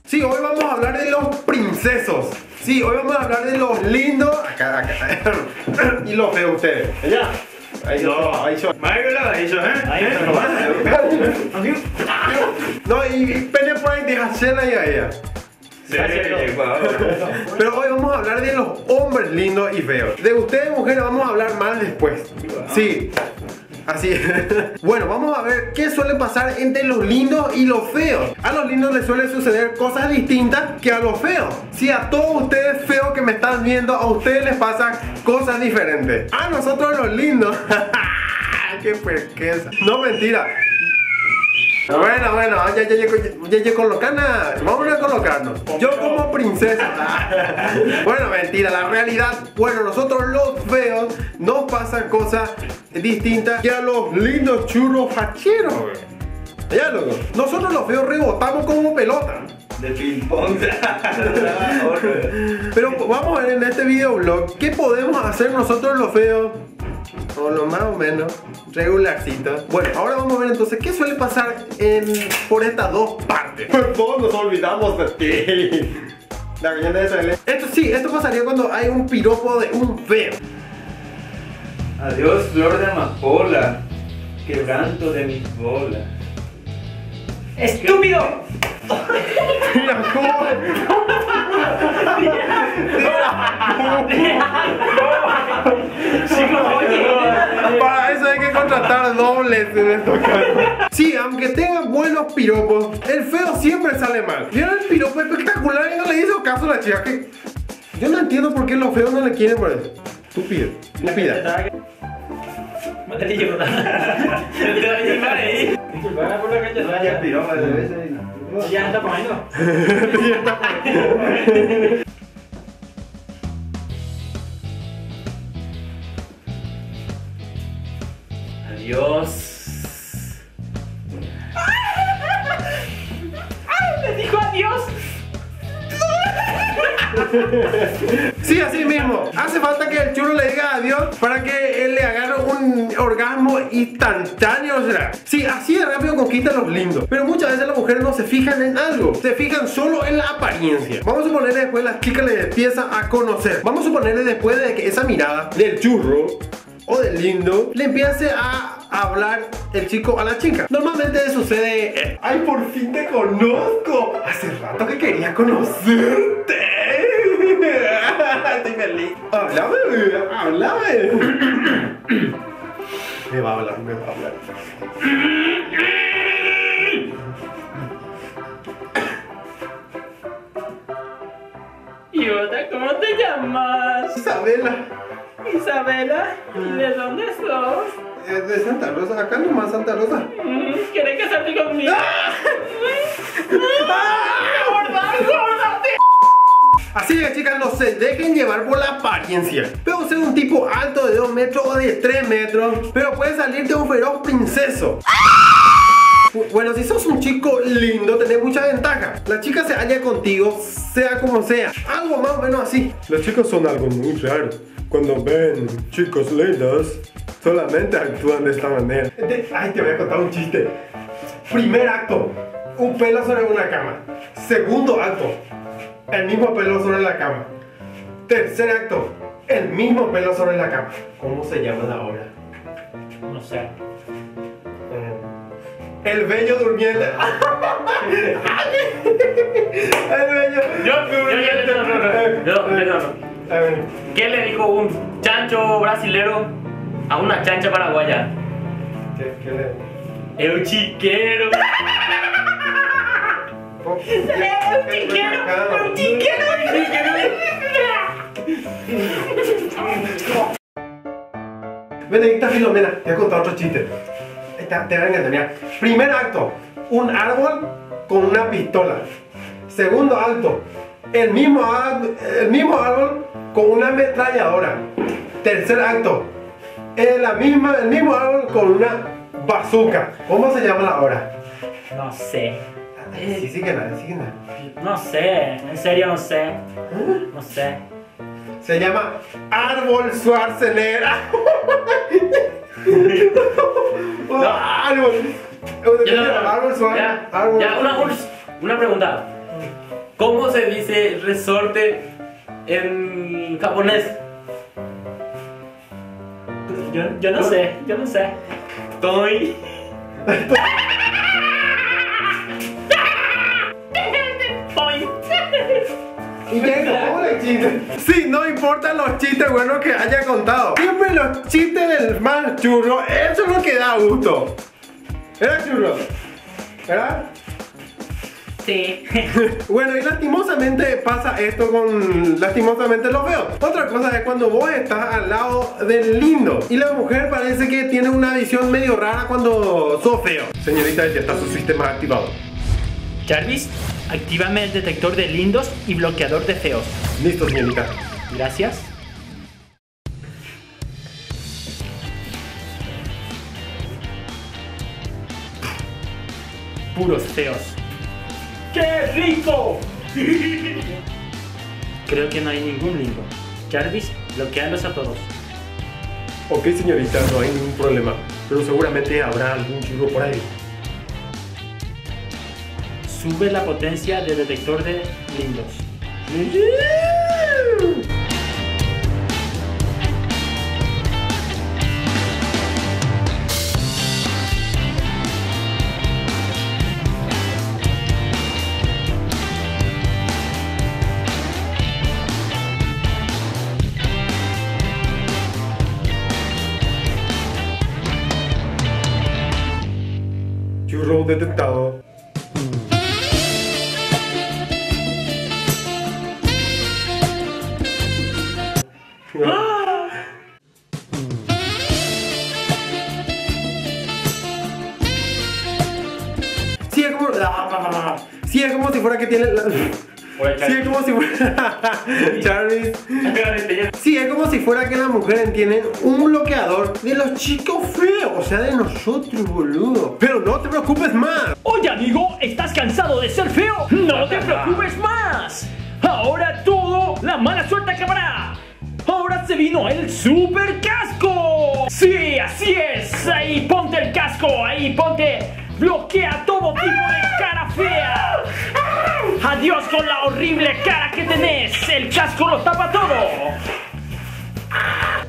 Sí, hoy vamos a hablar de los princesos. Sí, hoy vamos a hablar de los lindos. Acá. Y los feos ustedes. Allá. Ahí no, ahí yo. No, y pene por ahí de Hachela y a ella. Pero hoy vamos a hablar de los hombres lindos y feos. De ustedes, mujeres, vamos a hablar más después. Sí. Así es. Bueno, vamos a ver qué suele pasar entre los lindos y los feos. A los lindos les suele suceder cosas distintas que a los feos. Si a todos ustedes feos que me están viendo, a ustedes les pasan cosas diferentes. A nosotros los lindos. Qué perqueza. No, mentira. Bueno, ya colocana. Vamos a colocarnos. Yo como princesa. Bueno, mentira, la realidad. Bueno, nosotros los feos nos pasan cosas distintas que a los lindos churros facheros. Ya, loco. Nosotros los feos rebotamos como pelota. De ping pong. Pero vamos a ver en este videoblog qué podemos hacer nosotros los feos. O lo más o menos regularcito. Bueno, ahora vamos a ver entonces qué suele pasar por estas dos partes. Todos nos olvidamos de ti. La cañón de esa. Esto pasaría cuando hay un piropo de un feo. Adiós, flor de amapola, quebranto de mis bolas. ¡Estúpido! Mira cómo. Para eso hay que contratar dobles en estos casos. Sí, aunque tenga buenos piropos, el feo siempre sale mal. Vieron el piropo espectacular y no le hizo caso a la chica. Que yo no entiendo por qué los feos no le quieren por eso. Estúpida. Ya está poniendo. Adiós. ¡Me dijo adiós! Sí, así mismo. Hace falta que el chulo le diga adiós para que él le agarre un orgasmo instantáneo. O sea, sí, así de rápido conquista a los lindos. Pero muchas veces las mujeres no se fijan en algo. Se fijan solo en la apariencia. Vamos a suponerle después las chicas le empiezan a conocer. Vamos a suponerle después de que esa mirada del churro o del lindo le empiece a hablar el chico a la chica. Normalmente sucede ay, por fin te conozco. Hace rato que quería conocerte. Estoy feliz. Háblame. Me va a hablar. ¿Y otra cómo te llamas? Isabela. ¿Y de dónde sos? De Santa Rosa, acá nomás Santa Rosa. ¿Quieres casarte conmigo? Así que chicas, no se dejen llevar por la apariencia. Puedo ser un tipo alto de 2 metros o de 3 metros, pero puede salirte un feroz princeso. Bueno, si sos un chico lindo, tenés mucha ventaja. La chica se halla contigo, sea como sea. Algo más o menos así. Los chicos son algo muy raro. Cuando ven chicos lindos, solamente actúan de esta manera. Ay, te voy a contar un chiste. Primer acto, un pelo sobre una cama. Segundo acto, el mismo pelo sobre la cama. Tercer acto, el mismo pelo sobre la cama. ¿Cómo se llama la obra? No sé. El bello durmiente. El bello durmiente. ¿Qué le dijo un chancho brasilero a una chancha paraguaya? ¿Qué le? Eu chiquero. Benedicta Filomena, te voy a contar otro chiste. Te van a entender. Primer acto, un árbol con una pistola. Segundo acto, el mismo árbol con una ametralladora. Tercer acto, el mismo árbol con una bazooka. ¿Cómo se llama la obra? No sé. Sí que nada. No sé. En serio no sé. No sé. Se llama Árbol Schwarzenegger. Árbol Schwarzenegger. Ya, una pregunta. ¿Cómo se dice resorte en japonés? Yo no sé, yo no sé. Estoy. ¿Y qué? ¿Cómo le chiste? Sí, no importa los chistes buenos que haya contado. Siempre los chistes del más churro, eso es lo que da gusto. ¿Verdad, churro? ¿Verdad? Sí. Bueno, y lastimosamente pasa esto con lastimosamente los feos. Otra cosa es cuando vos estás al lado del lindo y la mujer parece que tiene una visión medio rara cuando sos feo. Señorita, ya está su sistema activado. Jarvis, actívame el detector de lindos y bloqueador de feos. Listo, señorita. Gracias. Puros feos. ¡Qué rico! Creo que no hay ningún lindo. Jarvis, bloquealos a todos. Ok, señorita, no hay ningún problema. Pero seguramente habrá algún churro por ahí. Sube la potencia del detector de lindos. Churro detectado. Sí, es como... Sí, es como si fuera que tiene... Sí, es como si fuera... Jarvis. Sí, es como si fuera que las mujeres tienen un bloqueador de los chicos feos. O sea, de nosotros, boludo. Pero no te preocupes más. Oye, amigo, ¿estás cansado de ser feo? ¡No te preocupes más! Ahora todo la mala suerte acabará. Ahora se vino el super casco. Sí, así es. Ahí ponte el casco. Ahí ponte. Bloquea todo tipo de cara fea. Adiós con la horrible cara que tenés. El casco lo tapa todo.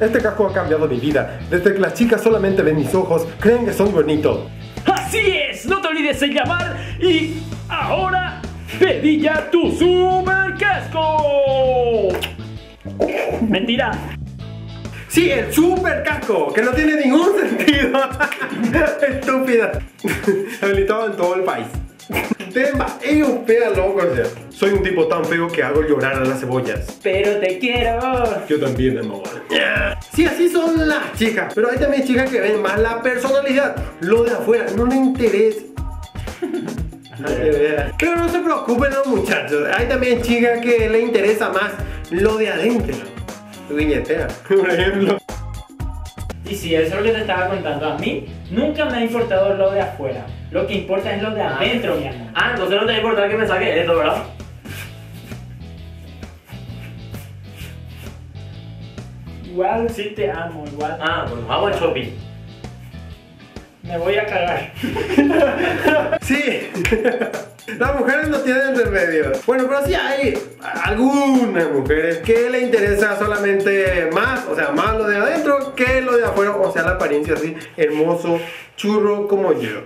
Este casco ha cambiado mi vida. Desde que las chicas solamente ven mis ojos, creen que son bonitos. Así es. No te olvides de llamar. Y ahora pedí ya tu super casco. Mentira. Sí, el super casco, que no tiene ningún sentido. Estúpida. Habilitado en todo el país. Demasiado fea, loco. O sea, soy un tipo tan feo que hago llorar a las cebollas. Pero te quiero. Yo también, amor. Sí, así son las chicas. Pero hay también chicas que ven más la personalidad. Lo de afuera no le interesa. Pero no se preocupen los muchachos. Hay también chicas que le interesa más lo de adentro. Tu billetera, por ejemplo. Y si eso es lo que te estaba contando, a mí nunca me ha importado lo de afuera. Lo que importa es lo de adentro, mi amor. Ah, entonces no te importa que me saque esto, ¿verdad? Igual sí te amo, igual. Ah, bueno, vamos al shopping. Me voy a cagar. Sí. Las mujeres no tienen remedio. Bueno, pero sí hay algunas mujeres que le interesa solamente más, o sea, más lo de adentro que lo de afuera, o sea, la apariencia así, hermoso, churro como yo.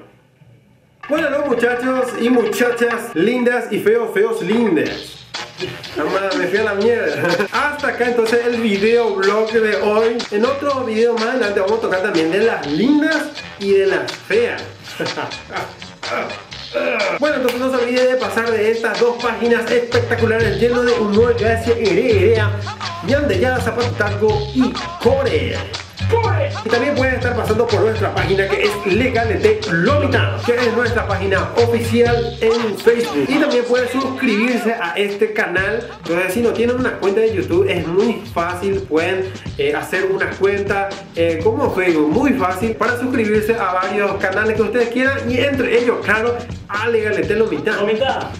Bueno, los muchachos y muchachas lindas y feos, feos lindas. Amada, me fui a la mierda. Hasta acá entonces el video blog de hoy. En otro video más adelante vamos a tocar también de las lindas y de las feas. Bueno, entonces no se olvide de pasar de estas dos páginas espectaculares llenas de humor, gracia, idea, Yande ya, Zapataco y Core. Y también pueden estar pasando por nuestra página que es Legalete Lomita, que es nuestra página oficial en Facebook. Y también pueden suscribirse a este canal. Entonces, si no tienen una cuenta de YouTube, es muy fácil. Pueden hacer una cuenta como Facebook, muy fácil, para suscribirse a varios canales que ustedes quieran. Y entre ellos, claro, a Legalete Lomita. Lomita.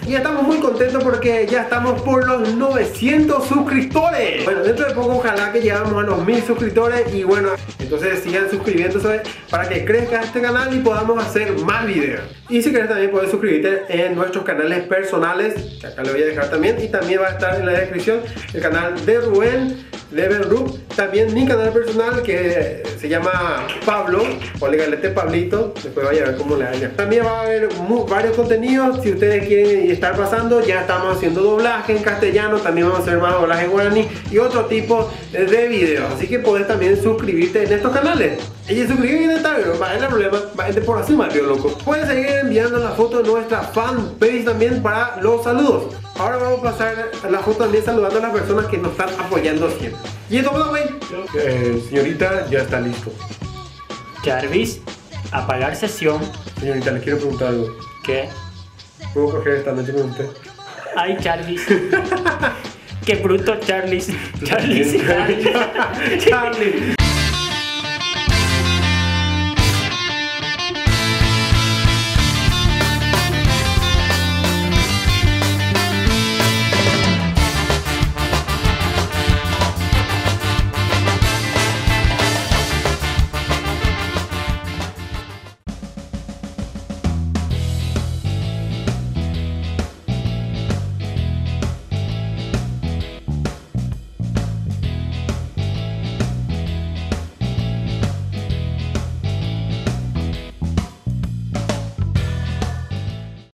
Y estamos muy contentos porque ya estamos por los 900 suscriptores. Bueno, dentro de poco ojalá ya que llegamos a los 1000 suscriptores. Y bueno, entonces sigan suscribiéndose para que crezca este canal y podamos hacer más videos. Y si quieres también puedes suscribirte en nuestros canales personales, que acá le voy a dejar también, y también va a estar en la descripción el canal de Rubén, de Benrup, también mi canal personal que se llama Pablo, o legalete Pablito, después vaya a ver cómo le haya. También va a haber varios contenidos, si ustedes quieren estar pasando, ya estamos haciendo doblaje en castellano, también vamos a hacer más doblaje en guaraní y otro tipo de videos, así que puedes también suscribirte en estos canales. Y suscribirte en esta video, va, no hay problema, va, por así más tío loco. Pueden seguir enviando la foto de nuestra fanpage también para los saludos. Ahora vamos a pasar la foto también saludando a las personas que nos están apoyando siempre. Y esto, güey. Señorita, ya está listo. Jarvis, apagar sesión. Señorita, le quiero preguntar algo. ¿Qué? ¿Puedo coger esta noche con usted? Ay, Jarvis. Qué bruto, Charlie. Charlie. Charlie.